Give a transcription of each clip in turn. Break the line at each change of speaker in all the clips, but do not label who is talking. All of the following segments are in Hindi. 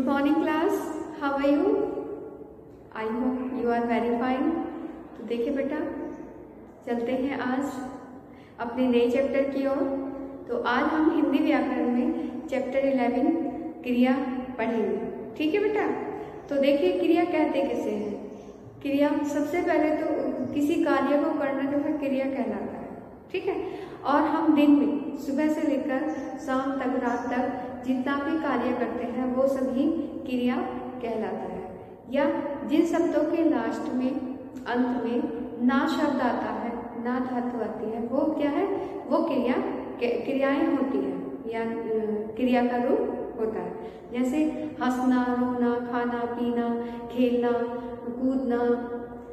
Good morning class, how are you? I hope you are very fine. तो देखिए बेटा, चलते हैं आज अपने नए चैप्टर की ओर। तो आज हम हिंदी व्याकरण में चैप्टर 11 क्रिया पढ़ेंगे, ठीक है बेटा। तो देखिए क्रिया कहते किसे हैं। क्रिया सबसे पहले तो किसी कार्य को करना जो है क्रिया कहलाता है, ठीक है। और हम दिन में सुबह से लेकर शाम तक, रात तक जितना भी कार्य करते हैं वो सभी क्रिया कहलाता है। या जिन शब्दों के लास्ट में, अंत में ना शब्द आता है, ना धातु आती है, वो क्या है, वो क्रियाएं होती है या क्रिया का रूप होता है। जैसे हंसना, रोना, खाना पीना, खेलना, कूदना,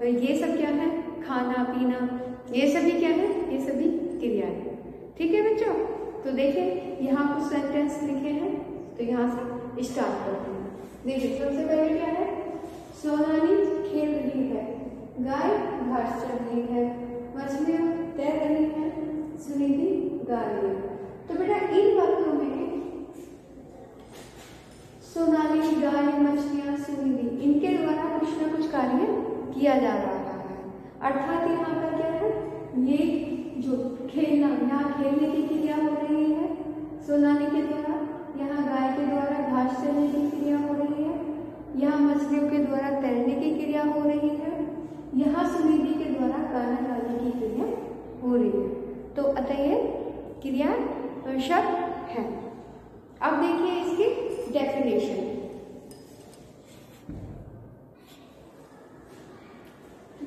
ये सब क्या है, खाना पीना, ये सभी क्या है, ये सभी क्रियाएं, ठीक है बच्चों। तो देखिए यहाँ कुछ सेंटेंस लिखे हैं, तो यहाँ से स्टार्ट करते हैं। देखिए सबसे पहले क्या है, सोनाली खेल रही है, गाय घास चर रही है, मछलियां तैर रही है, सुनिधि गा रही है। तो बेटा इन वाक्यों में सोनाली, गाय, मछलियां, सुनिधि, इनके द्वारा कुछ न कुछ कार्य किया जा रहा है। अर्थात यहाँ पर क्या है, ये जो खेलना, यहाँ खेलने की क्रिया हो रही है सोनाली के द्वारा, यहाँ गाय के द्वारा घास चरने की क्रिया हो रही है, यहाँ मछलियों के द्वारा तैरने की क्रिया हो रही है, यहाँ सुनिधि के द्वारा गाना गाने की क्रिया हो रही है। तो अतः ये क्रिया शब्द है। अब देखिए इसकी डेफिनेशन।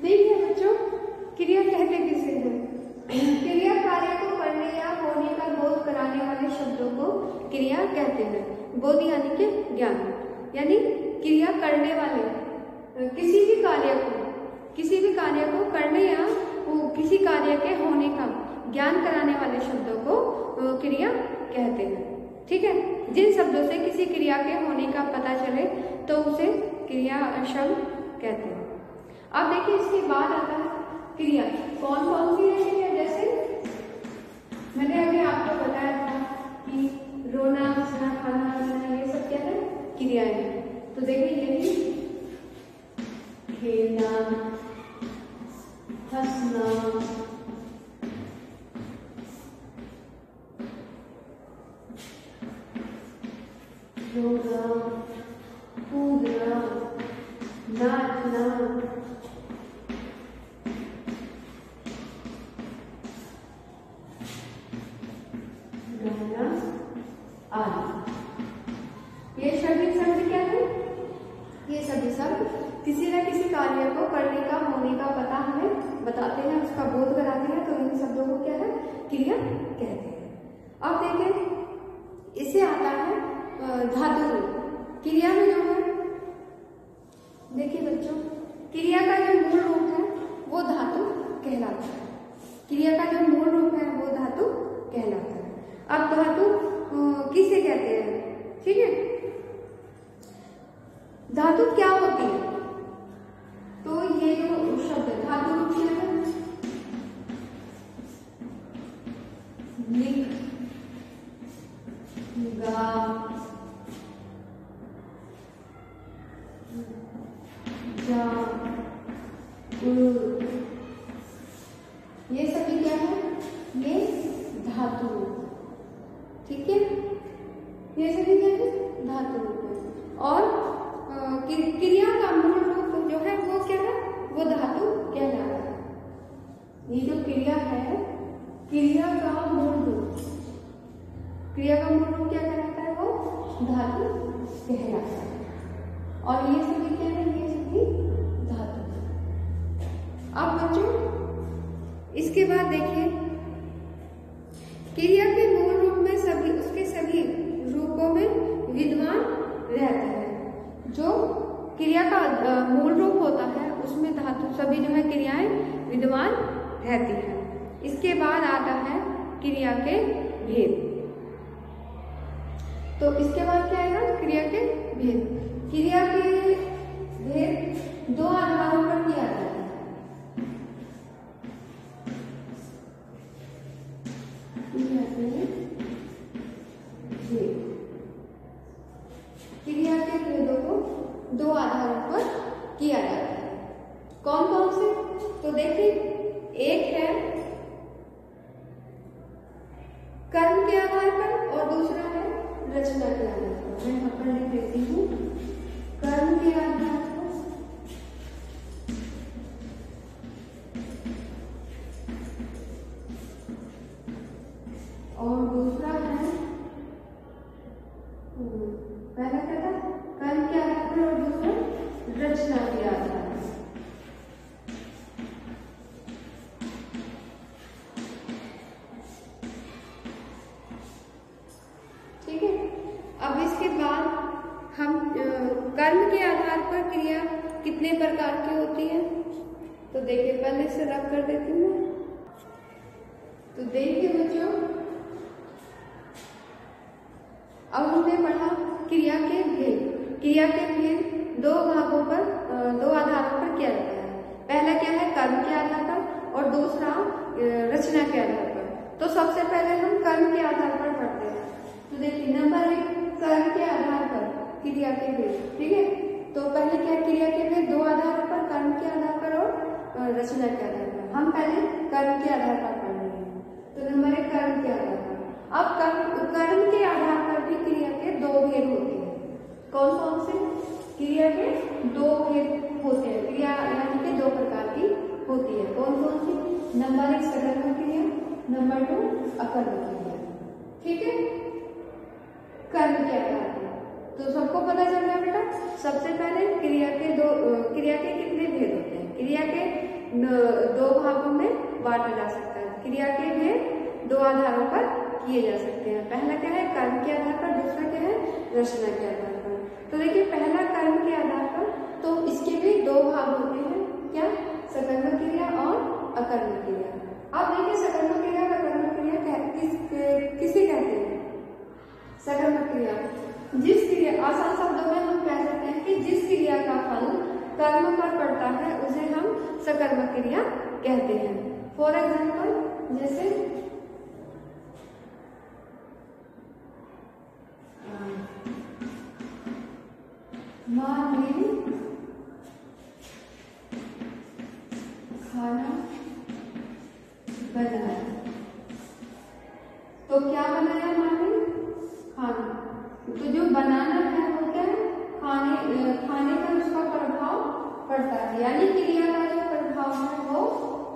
देखिए बच्चों, क्रिया कहते किसे हैं। क्रिया कार्य को करने या होने का बोध कराने वाले शब्दों को क्रिया कहते हैं। बोध यानी कि ज्ञान, यानी क्रिया करने वाले किसी भी कार्य को करने या किसी कार्य के होने का ज्ञान कराने वाले शब्दों को क्रिया कहते हैं, ठीक है। जिन शब्दों से किसी क्रिया के होने का पता चले तो उसे क्रिया शब्द कहते हैं। अब देखिए इसके बाद आता है क्रिया। कौन कौन सी है क्रिया, जैसे मैंने अभी आपको बताया था कि रोना, हंसना, खाना पीना, ये सब क्या है, क्रियाएं हैं। तो देखिए यही खेलना, हंसना, रोना, कूदना, नाचना, गाना आदि, ये सभी शब्द क्या है, ये सभी शब्द किसी न किसी कार्य को करने का, होने का पता हमें बताते हैं, उसका बोध कराते हैं। तो इन शब्दों को क्या है, क्रिया कहते हैं। अब देखें इससे आता है धातु। क्रिया में जो है, देखिए बच्चों, क्रिया का जो मूल रूप है वो धातु कहलाता है। क्रिया का जो मूल रूप है वो धातु कहलाता है। अब धातु किसे कहते हैं, ठीक है। धातु क्या होती है, तो ये जो शब्द है धातु रूप क्या है, लिख, गा, जा, ये सभी क्या है, ये धातु, ठीक है। ये सभी क्या है, धातु रूप। और क्रिया का मूल रूप जो है वो क्या है, वो धातु कहलाता है। ये जो क्रिया है, क्रिया का मूल रूप क्या कहलाता है, वो धातु कहलाता है। और ये सभी क्या है, ये सभी धातु। अब बच्चों इसके बाद देखिए क्रिया के मूल रूप में सभी, उसके सभी रूपों में विद्यमान रहता है। जो क्रिया का मूल रूप होता है उसमें धातु सभी जो है क्रियाएं विद्यमान रहती हैं। इसके बाद आता है क्रिया के भेद। तो इसके बाद क्या आएगा, क्रिया के भेद। क्रिया के भेद दो आधारों पर किया जाता है। क्रिया के भेद देखिए, एक है कर्म के आधार पर और दूसरा है रचना के आधार पर। मैं यहाँ पर लिख देती हूँ कर्म के आधार पर और दूसरा है, पहला क्या था, कर्म के आधार पर और दूसरा रचना के आधार पर। ठीक है, अब इसके बाद हम कर्म के आधार पर क्रिया कितने प्रकार की होती है, तो देखिए पहले से रब कर देती हूँ। तो देखिए बच्चों, अब हमने पढ़ा क्रिया के भेद। क्रिया के भेद दो भागों पर, दो आधारों पर किया जाता है। पहला क्या है, कर्म के आधार पर और दूसरा रचना के आधार पर। तो सबसे पहले हम कर्म के आधार पर पढ़ते हैं। तो देखिए नंबर 1, कर्म के आधार पर क्रिया के भेद। ठीक है, तो पहले क्या, क्रिया के भेद दो आधारों पर, कर्म के आधार पर और रचना के आधार पर। हम पहले कर्म के आधार पर पढ़ रहे हैं। तो नंबर 1, कर्म के आधार पर। अब कर्म के आधार पर भी क्रिया के दो भेद होते हैं। कौन कौन से? क्रिया के दो भेद होते हैं। क्रिया यानी कि दो प्रकार की होती है। कौन कौन सी? नंबर 1 सकर्मक क्रिया, नंबर 2 अकर्मक क्रिया। ठीक है, कर्म के आधार पर तो सबको पता चल रहा है बेटा। सबसे पहले क्रिया के कितने भेद होते हैं? क्रिया के दो भागों में बांटा जा सकता है। क्रिया के भेद दो आधारों पर किए जा सकते हैं। पहला क्या है, कर्म के आधार पर, दूसरा क्या है, रचना के आधार पर। तो देखिए पहला कर्म के आधार पर, तो इसके भी दो भाग होते हैं। क्या? सकर्मक क्रिया और अकर्मक क्रिया। अब देखिए सकर्मक क्रिया और अकर्मक क्रिया किसे कहते हैं? सकर्मक क्रिया जिस क्रिया, आसान शब्दों में हम कह सकते हैं कि जिस क्रिया का फल कर्म पर पड़ता है उसे हम सकर्मक क्रिया कहते हैं। फॉर एग्जाम्पल, जैसे माँ ने खाना बनाया। तो क्या बनाया माँ ने? खाना। तो जो बनाना है वो क्या है? खाने पर उसका प्रभाव पड़ता है, यानी क्रिया का जो प्रभाव है वो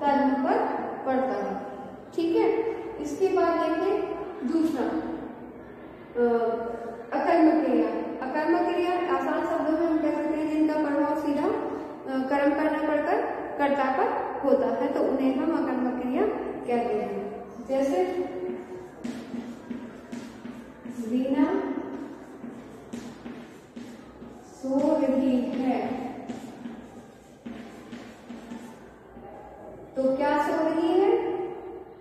कर्म पर पड़ता है। ठीक है, इसके बाद देखिए दूसरा अकर्मक क्रिया। अकर्मक क्रिया आसान शब्दों में हम कह सकते हैं जिनका प्रभाव सीधा कर्म करना पड़कर कर्ता पर होता है, तो उन्हें हम अकर्मक क्रिया कहते हैं। जैसे रीना सो रही है। तो क्या सो रही है?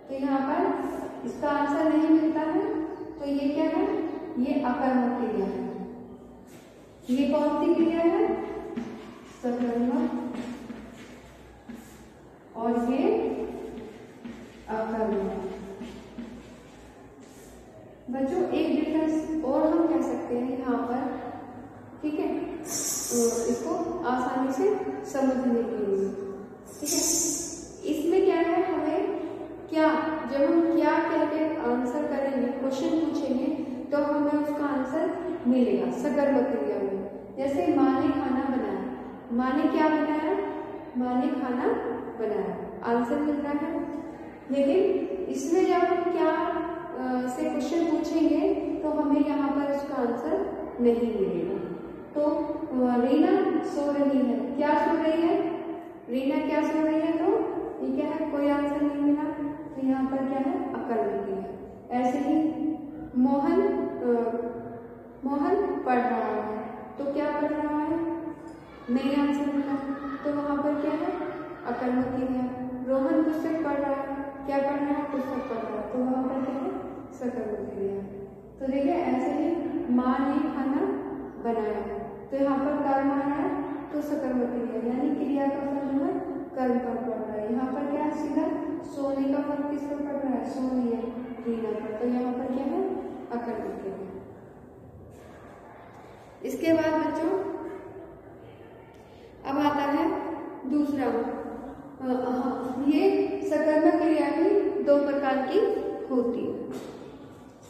तो यहाँ पर इसका आंसर नहीं मिलता है, तो ये क्या है? ये अकर्मक क्रिया है। ये कौन सी क्रिया है? सकर्मक, और ये अकर्मक। बच्चों एक डिफरेंस और हम कह सकते हैं यहाँ पर, ठीक है, तो इसको आसानी से समझने के लिए। ठीक है, इसमें क्या है, हमें क्या, जब हम क्या कह के आंसर करेंगे, क्वेश्चन पूछेंगे, तो हमें उसका आंसर मिलेगा सकर्मक क्रिया में। जैसे माँ ने खाना बनाया। माँ ने क्या बनाया? माँ ने खाना बनाया, आंसर मिल रहा है। लेकिन इसमें जब हम क्या से क्वेश्चन पूछेंगे तो हमें यहाँ पर उसका आंसर नहीं मिलेगा। तो रीना सो रही है, क्या सो रही है? रीना क्या सो रही है? तो ये क्या है? कोई आंसर नहीं मिला, तो यहाँ पर क्या है? अकर्मक क्रिया। ऐसे ही मोहन पढ़ रहा है। तो क्या पढ़ रहा है? नहीं आंसर मिला, तो वहां पर क्या है? अकर्मक क्रिया। रोहन पुस्तक पढ़ रहा है। क्या पढ़ रहा है? पुस्तक पढ़ रहा है, तो वहां पर क्या है? सकर्मक क्रिया। तो देखिए ऐसे ही माँ ने खाना बनाया, तो यहाँ पर कर्म आ रहा है, तो सकर्मक क्रिया, यानी क्रिया का फल जो है कर्म पर पड़ रहा है। यहाँ पर क्या है? सीधा सोने का फल किस पर पड़ रहा है? सो रही है रीना पर, तो यहाँ पर क्या है? अकर्मक क्रिया। इसके बाद बच्चों अब आता है दूसरा ये सकर्मक क्रिया भी दो प्रकार की होती है।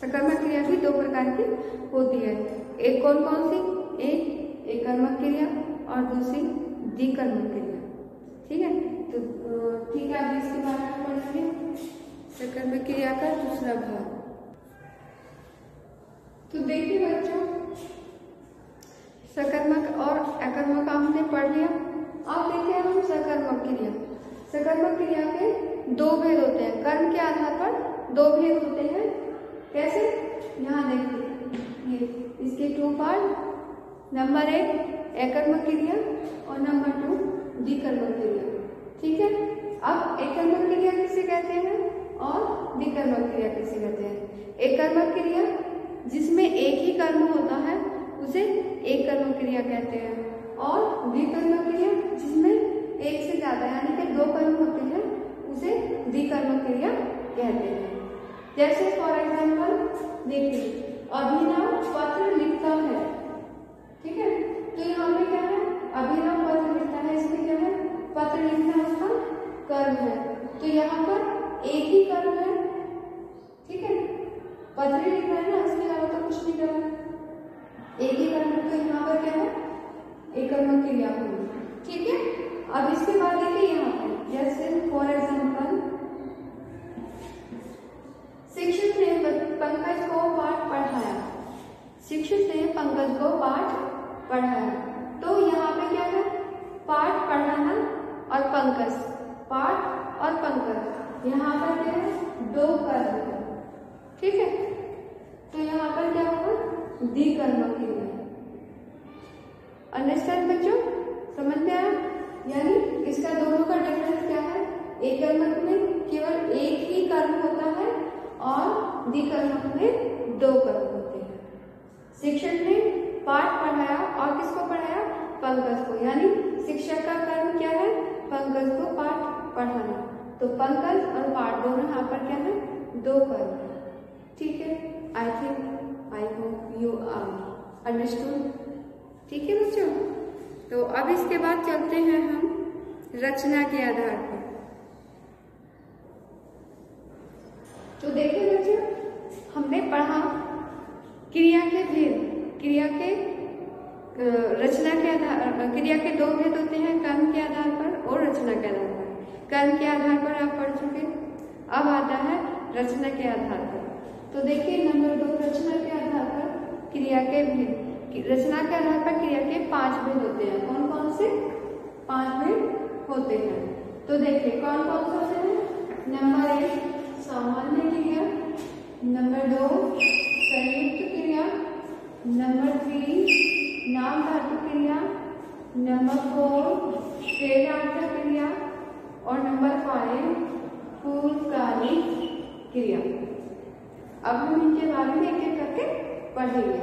सकर्मक क्रिया भी दो प्रकार की होती है। एक कौन कौन सी? एक एकर्मक क्रिया और दूसरी द्विकर्मक क्रिया। ठीक है, तो ठीक है, अब इसके बारे में पढ़ेंगे सकर्मक क्रिया का दूसरा भाग। तो देखिए बच्चों, सकर्मक और अकर्मक हमने पढ़ लिया। अब देखिए हम सकर्मक क्रिया। सकर्मक क्रिया के दो भेद होते हैं, कर्म के आधार पर दो भेद होते हैं। कैसे? यहाँ देखिए, ये इसके 2 पार्ट। नंबर 1 एकर्मक क्रिया और नंबर 2 द्विकर्मक क्रिया। ठीक है, अब एकर्मक क्रिया किसे कहते हैं और द्विकर्मक क्रिया किसे कहते हैं? एकर्मक क्रिया जिसमें एक ही कर्म होता है उसे एककर्मक क्रिया कहते हैं, और द्विकर्मक क्रिया जिसमें एक से ज्यादा यानी कि 2 कर्म होते हैं उसे द्विकर्मक क्रिया कहते हैं। जैसे फॉर एग्जाम्पल देखिए, अभिनव पत्र लिखता है। ठीक है, तो यहाँ पे क्या है? अभिनव पत्र लिखता है, इसमें क्या है? पत्र लिखना उसका कर्म है, तो यहाँ पर एक ही कर्म है। ठीक है, पत्र लिखना है ना, इसके अलावा तो कुछ नहीं करना, एक ही कर्म है, तो यहाँ पर क्या है? एककर्मक क्रिया होगी। ठीक है, अब इसके बाद देखिए यहाँ पे, जैसे फॉर एग्जाम्पल शिक्षक ने पंकज को पाठ पढ़ाया। शिक्षक ने पंकज को पाठ पढ़ाया, तो यहाँ पे क्या है? पाठ पढ़ाना और पंकज, पाठ और पंकज, यहाँ पर क्या है? 2 कर्म है। ठीक है, तो यहाँ पर क्या होगा? द्विकर्मक क्रिया। अंडरस्टैंड बच्चों, समझ में आया? यानी इसका दोनों का डिफरेंस क्या है? एककर्मक में केवल एक ही कर्म होता है और द्विकर्मक में 2 कर्म होते हैं। शिक्षक ने पाठ पढ़ाया और किसको पढ़ाया? पंकज को, यानी शिक्षक का कर्म क्या है? पंकज को पाठ पढ़ाना, तो पंकज और पाठ दोनों यहाँ पर क्या है? 2 कर्म है। ठीक है, I hope you are understood. ठीक है बच्चों, तो अब इसके बाद चलते हैं हम रचना के आधार पर। तो देखिए बच्चों, हमने पढ़ा क्रिया के भेद, क्रिया के रचना के आधार, क्रिया के 2 भेद होते हैं, कर्म के आधार पर और रचना के आधार पर। कर्म के आधार पर आप पढ़ चुके, अब आता है रचना के आधार पर। तो देखिए नंबर 2 रचना के आधार पर क्रिया के भेद। रचना के आधार पर क्रिया के 5 भेद होते हैं। कौन कौन से? 5 भेद होते हैं। तो देखिए कौन कौन से होते हैं? नंबर 1 सामान्य क्रिया, नंबर 2 संयुक्त क्रिया, नंबर 3 नाम धातु क्रिया, नंबर 4 क्रियार्थक क्रिया और नंबर 5 पूर्वकालिक क्रिया। अब हम इनके बारे में एक-एक करके पढ़ेंगे।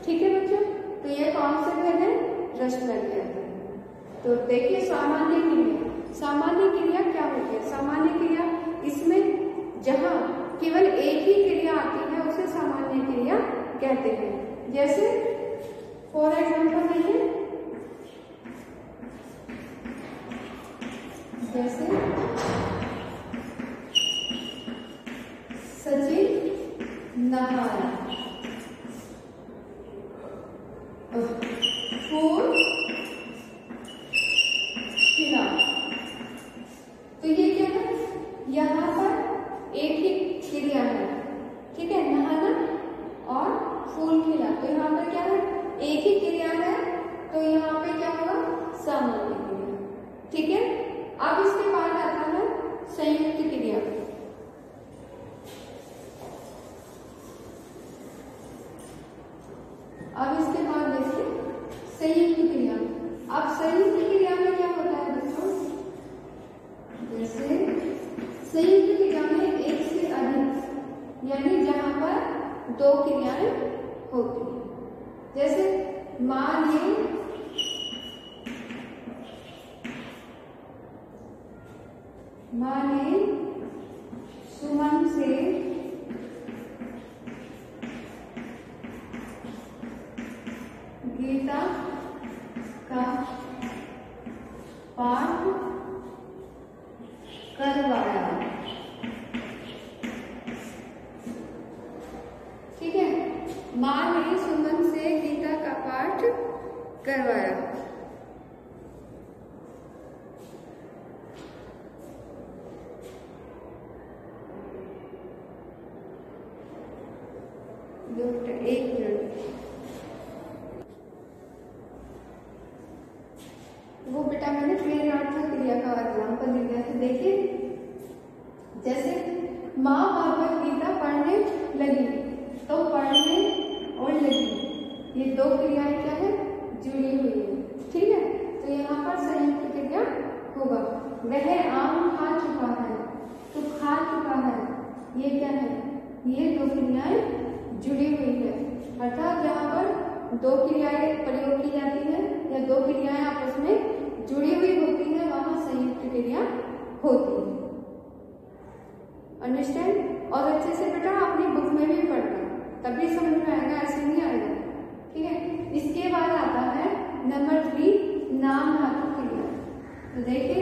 ठीक है बच्चों, तो ये कौन से भेद है? रचना के आधार। तो देखिए सामान्य क्रिया। सामान्य क्रिया क्या होती है? सामान्य क्रिया, इसमें जहां केवल एक ही क्रिया आती है उसे सामान्य क्रिया कहते हैं। जैसे फॉर एग्जाम्पल देखिए, जैसे सचिन नहाया, फूल खिला। तो ये क्या है? यहाँ पर एक ही क्रिया है। ठीक है, नहाना और फूल खिला, तो यहाँ पर क्या है? एक ही क्रिया है, तो यहाँ पे क्या होगा? सामान्य क्रिया। ठीक है, अब इसके बाद आता है संयुक्त क्रिया। अब इसके बाद देखिए संयुक्त क्रिया। अब संयुक्त क्रिया में क्या होता है बच्चों? जैसे संयुक्त क्रिया में एक से अधिक, यानी जहां पर 2 क्रियाएं होती हैं। जैसे माँ ने सुमन से गीता का पाठ करवाया। ठीक है, माँ ने सुमन से गीता का पाठ करवाया। एक मिनट, वो बेटा मैंने प्रेरणार्थक क्रिया का एग्जाम्पल दिया था। देखिए, जैसे माँ भगवत गीता पढ़ने लगी तो पढ़ने और लगी, ये दो क्रियाएं क्या है, जुड़ी हुई है। ठीक है, तो यहाँ पर संयुक्त क्रिया होगा। वह आम खा चुका है तो खा चुका है, ये क्या है, ये दो क्रियाएं जुड़ी हुई है। अर्थात जहाँ पर दो क्रियाएं प्रयोग की जाती है या दो क्रियाएं आपस में जुड़ी हुई होती है, वहां संयुक्त क्रिया होती है। अंडरस्टैंड? और अच्छे से बेटा अपनी बुक में भी पढ़ना, तभी समझ में आएगा, ऐसे नहीं आएगा। ठीक है, इसके बाद आता है नंबर 3, नाम धातु क्रिया। तो देखिए,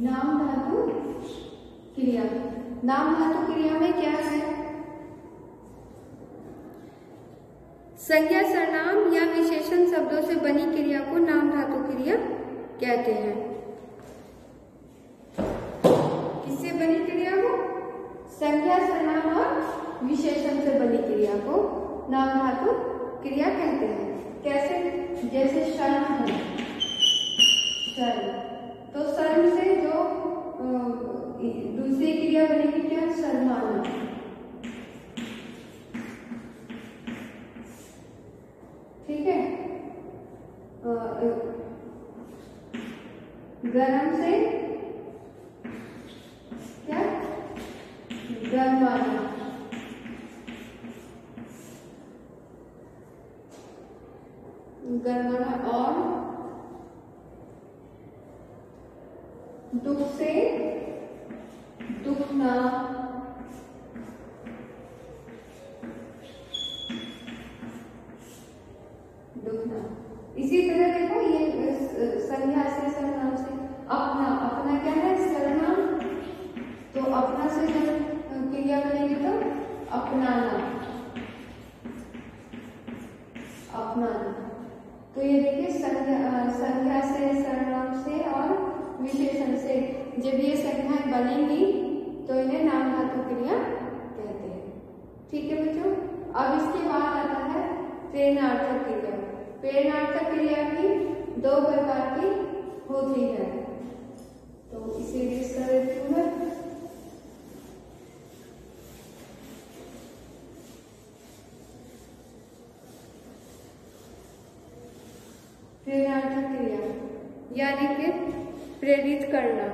नाम धातु क्रिया। नाम धातु क्रिया में क्या है, संज्ञा सर्वनाम या विशेषण शब्दों से बनी क्रिया को नाम धातु क्रिया कहते हैं। किससे बनी क्रिया को, संज्ञा सर्वनाम और विशेषण से बनी क्रिया को नाम धातु क्रिया कहते हैं। कैसे, जैसे शर्म है, शर्म, तो शर्म से जो दूसरी क्रिया बनेगी क्या, शर्माना। ठीक है, गरम से क्या, गरमाना। गरमाना और दुख से दुखना। दुखना। इसी तरह देखो, ये संज्ञा से सर्वनाम से अपना, अपना क्या है, सर्वनाम, तो अपना से जब क्रिया बनेगी तो अपनाना, अपनाना। तो ये देखिए, संज्ञा से, सर्वनाम से और विशेषण से जब ये संज्ञाएं बनेंगी तो इन्हें नाम धातु क्रिया कहते हैं। ठीक है बच्चों, अब इसके बाद आता है प्रेरणार्थक क्रिया। प्रेरणार्थक क्रिया भी दो प्रकार की होती है, तो इसे लिस्ट कर देती हूँ मैं। प्रेरणार्थक क्रिया यानी कि प्रेरित करना।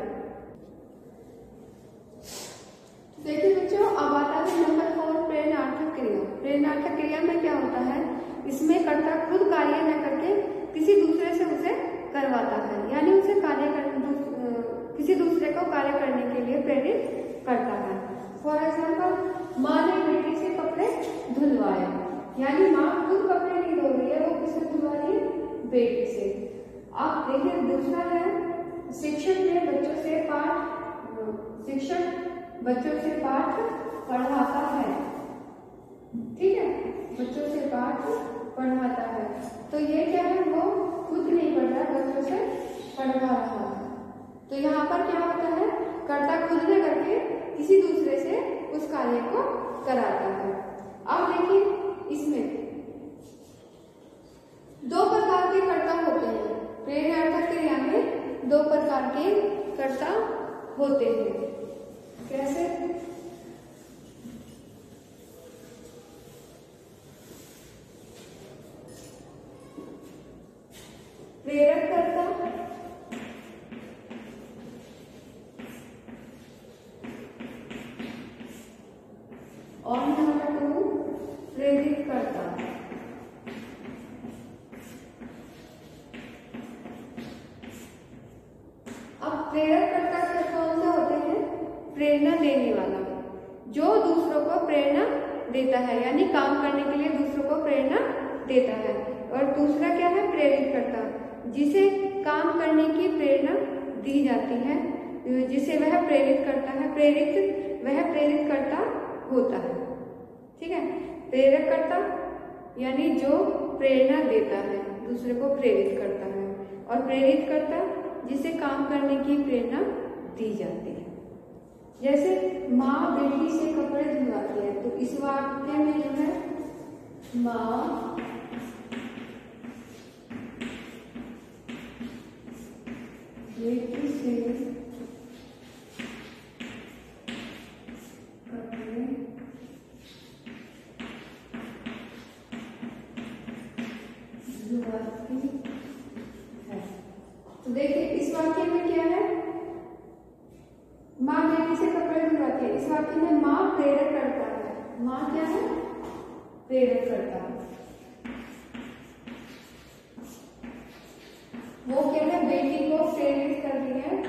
देखिए बच्चों, अब आता है नंबर 4, प्रेरणार्थक क्रिया। प्रेरणार्थक क्रिया में क्या होता है, इसमें कर्ता खुद कार्य न करके किसी दूसरे से उसे करवाता है, यानी उसे किसी दूसरे को कार्य करने के लिए प्रेरित करता है। फॉर एग्जाम्पल, माँ ने बेटी से कपड़े धुलवाए, यानी माँ खुद कपड़े नहीं धो रही है, वो किससे धुलवा रही है, बेटी से। अब देखिए, दूसरा है शिक्षक बच्चों से पाठ पढ़ाता है। ठीक है, बच्चों से पाठ पढ़ाता है, तो ये क्या है, वो खुद नहीं पढ़ रहा, बच्चों से पढ़वा रहा है। तो यहाँ पर क्या होता है, कर्ता खुद ने करके किसी दूसरे से उस कार्य को कराता है। अब देखिए, इसमें दो प्रकार के कर्ता होते हैं। प्रेरणार्थक क्रिया में दो प्रकार के कर्ता होते हैं। कैसे, प्रेरक कर्ता और नंबर 2 प्रेरित कर्ता। अब प्रेरक कर्ता कौन से होते हैं, प्रेरणा देने वाला, जो दूसरों को प्रेरणा देता है, यानी काम करने के लिए दूसरों को प्रेरणा देता है। और दूसरा क्या है, प्रेरित करता, जिसे काम करने की प्रेरणा दी जाती है, जिसे वह प्रेरित करता है, वह प्रेरित करता होता है। ठीक है, प्रेरक करता यानी जो प्रेरणा देता है, दूसरे को प्रेरित करता है, और प्रेरित करता जिसे काम करने की प्रेरणा दी जाती है। जैसे माँ बेटी से कपड़े धुलवाती है, तो इस वाक्य में जो है माँ बेटी से कपड़े धुलवाती है। तो देखिए इस वाक्य में क्या है, माँ बेटी से कपड़े धुलवाती है। इस वाक्य में माँ प्रेरक करता है, माँ क्या है, प्रेरक करता है। वो क्या है, बेटी को प्रेरित कर रही है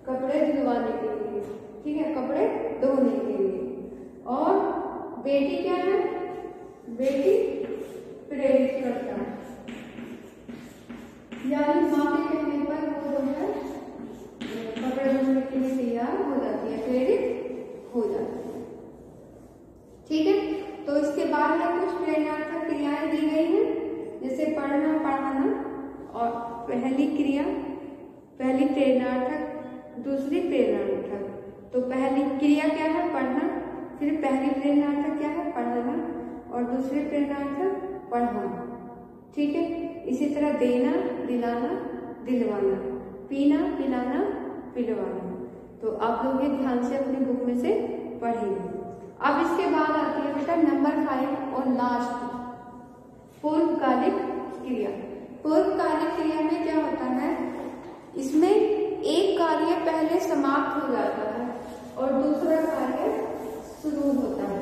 कपड़े धुलवाने के लिए, ठीक है, कपड़े धोने के लिए। और बेटी क्या है, बेटी प्रेरित करता है, यानी माँ के कहने पर वो जो है कपड़े धोने के लिए तैयार हो जाती है, प्रेरित हो जाती है। ठीक है, तो इसके बाद में कुछ प्रेरणात्मक क्रियाएं दी गई हैं, जैसे पढ़ना, पढ़ाना, और पहली प्रेरणार्थक, दूसरी प्रेरणार्थक। तो पहली क्रिया क्या है, पढ़ना, फिर पहली प्रेरणार्थक क्या है, पढ़ाना, और दूसरी प्रेरणार्थक पढ़ाना। ठीक है, इसी तरह देना, दिलाना, दिलवाना, पीना, पिलाना, पिलवाना। तो आप लोग ये ध्यान से अपनी बुक में से पढ़ेंगे। अब इसके बाद आती है बेटा नंबर 5 और लास्ट, पूर्वकालिक क्रिया। पूर्वकालिक क्रिया में क्या होता है, इसमें एक कार्य पहले समाप्त हो जाता है और दूसरा कार्य शुरू होता है,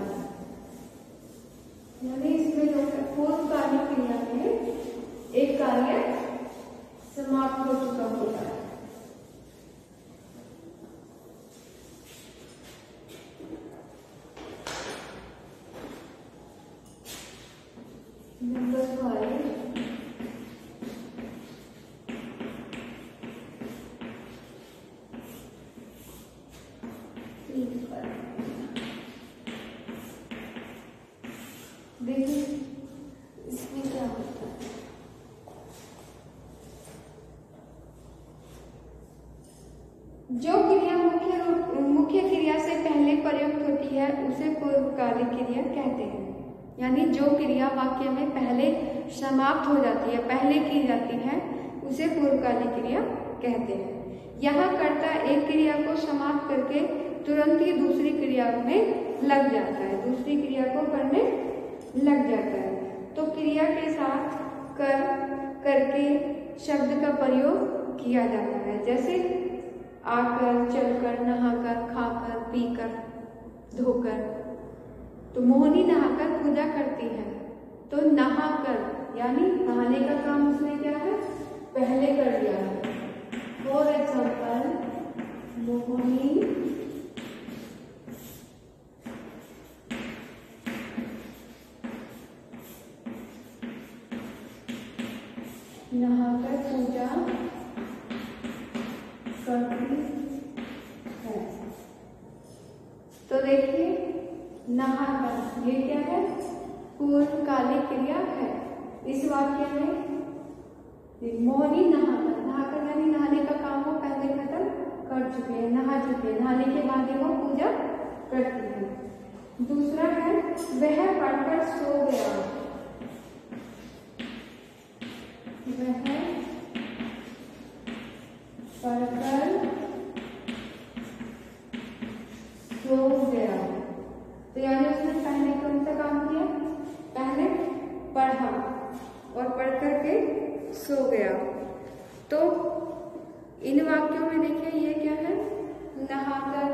यानी इसमें जो है पूर्वकालिक क्रिया में एक कार्य समाप्त हो चुका होता है। नंबर 5 देखिए इसमें क्या होता है, जो क्रिया मुख्य क्रिया से पहले प्रयुक्त होती है उसे पूर्वकालिक क्रिया कहते हैं। यानी जो क्रिया वाक्य में पहले समाप्त हो जाती है, पहले की जाती है, उसे पूर्वकालिक क्रिया कहते हैं। यहाँ कर्ता एक क्रिया को समाप्त करके तुरंत ही दूसरी क्रिया में लग जाता है, दूसरी क्रिया को करने लग जाता है। तो क्रिया के साथ करके शब्द का प्रयोग किया जाता है, जैसे आकर, चलकर, नहाकर, खाकर, पीकर, धोकर। तो मोहिनी नहाकर पूजा करती है, तो नहाकर यानी नहाने का काम उसने क्या है, पहले कर दिया है। फॉर एग्जाम्पल, मोहिनी नहाकर पूजा करती है। तो देखिए नहाकर ये क्या है, पूर्वकालिक क्रिया है। इस वाक्य में मोहिनी नहाकर यानी नहाने का काम वो पहले खत्म कर चुके हैं, नहा चुके हैं, नहाने के बाद ही वो पूजा करती है। दूसरा है वह पढ़कर सो गया, वह पढ़कर सो गया। तो यानी उसने पहले कौन सा काम किया, पहले पढ़ा और पढ़ करके सो गया। तो इन वाक्यों में देखिए ये क्या है, नहाकर,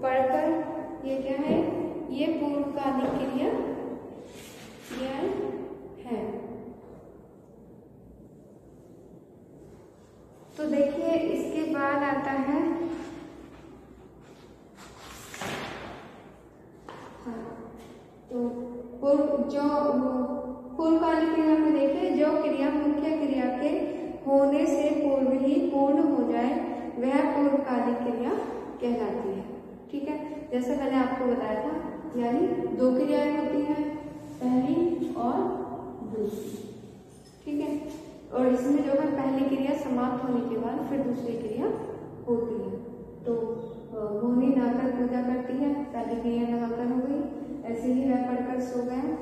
पढ़कर, ये क्या है, ये पूर्वकालिक क्रिया है। तो देखिए इसके बाद आता है तो जो पूर्वकालिक क्रिया में देखिए प्रकार की क्रिया कहलाती है। ठीक है, जैसे मैंने आपको बताया था, यानी दो क्रियाएं होती हैं, पहली और दूसरी। ठीक है, और इसमें जो है पहली क्रिया समाप्त होने के बाद फिर दूसरी क्रिया होती है। तो मोहिनी नहाकर पूजा करती है, पहली क्रिया नहाकर हो गई। ऐसे ही वह पढ़कर सो गए,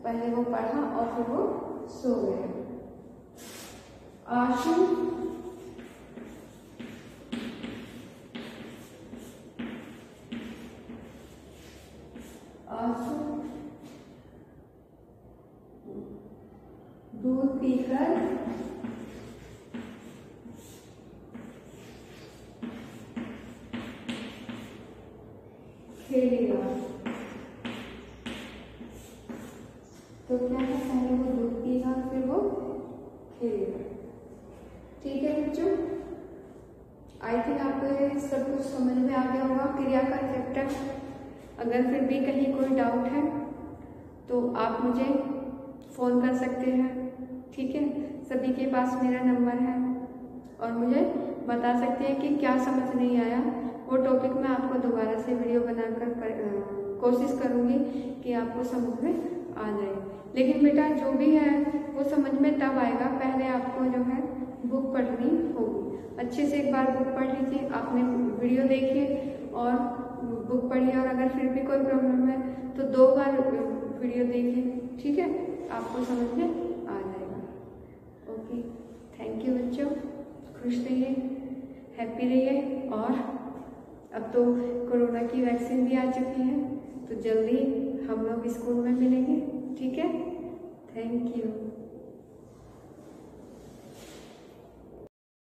पहले वो पढ़ा और फिर वो सो गए। आशु दूध पीकर खेलेगा। तो क्या है, पहले वो दूध पीगा फिर वो खेलेगा। ठीक है बच्चों, आई थिंक आपको ये सब कुछ समझ में आ गया होगा क्रिया का चैप्टर। अगर फिर भी कहीं कोई डाउट है तो आप मुझे फ़ोन कर सकते हैं। ठीक है, सभी के पास मेरा नंबर है और मुझे बता सकते हैं कि क्या समझ नहीं आया। वो टॉपिक मैं आपको दोबारा से वीडियो बनाकर कोशिश करूँगी कि आपको समझ में आ जाए। लेकिन बेटा जो भी है वो समझ में तब आएगा, पहले आपको जो है बुक पढ़नी होगी। अच्छे से एक बार बुक पढ़ लीजिए, आपने वीडियो देखिए और बुक पढ़िए, और अगर फिर भी कोई प्रॉब्लम है तो 2 बार वीडियो देखिए। ठीक है, आपको समझ में आ जाएगा। ओके, थैंक यू बच्चों, खुश रहिए, हैप्पी रहिए। और अब तो कोरोना की वैक्सीन भी आ चुकी है, तो जल्दी हम लोग स्कूल में मिलेंगे। ठीक है, थैंक यू।